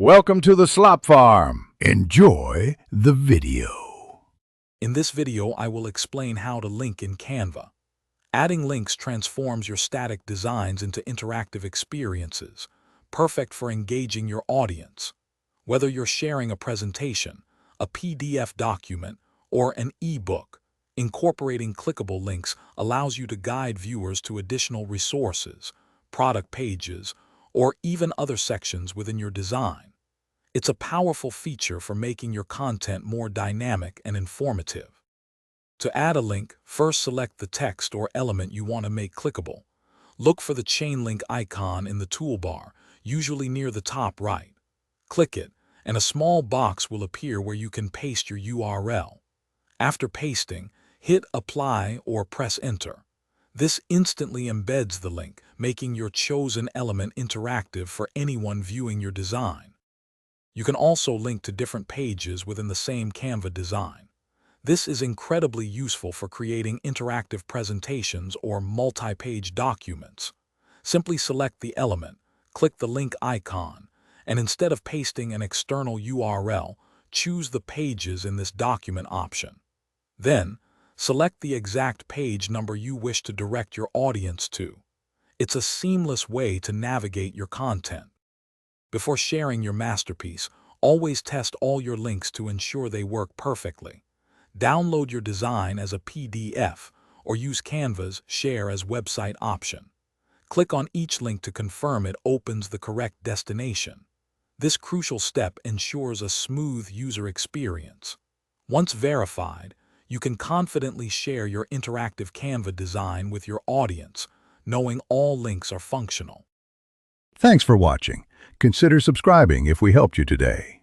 Welcome to the Slop Farm. Enjoy the video. In this video, I will explain how to link in Canva. Adding links transforms your static designs into interactive experiences, perfect for engaging your audience. Whether you're sharing a presentation, a PDF document, or an e-book, incorporating clickable links allows you to guide viewers to additional resources, product pages, or even other sections within your design. It's a powerful feature for making your content more dynamic and informative. To add a link, first select the text or element you want to make clickable. Look for the chain link icon in the toolbar, usually near the top right. Click it, and a small box will appear where you can paste your URL. After pasting, hit Apply or press Enter. This instantly embeds the link, making your chosen element interactive for anyone viewing your design. You can also link to different pages within the same Canva design. This is incredibly useful for creating interactive presentations or multi-page documents. Simply select the element, click the link icon, and instead of pasting an external URL, choose the Pages in this document option. Then, select the exact page number you wish to direct your audience to. It's a seamless way to navigate your content. Before sharing your masterpiece, always test all your links to ensure they work perfectly. Download your design as a PDF or use Canva's Share as Website option. Click on each link to confirm it opens the correct destination. This crucial step ensures a smooth user experience. Once verified, you can confidently share your interactive Canva design with your audience, knowing all links are functional. Thanks for watching. Consider subscribing if we helped you today.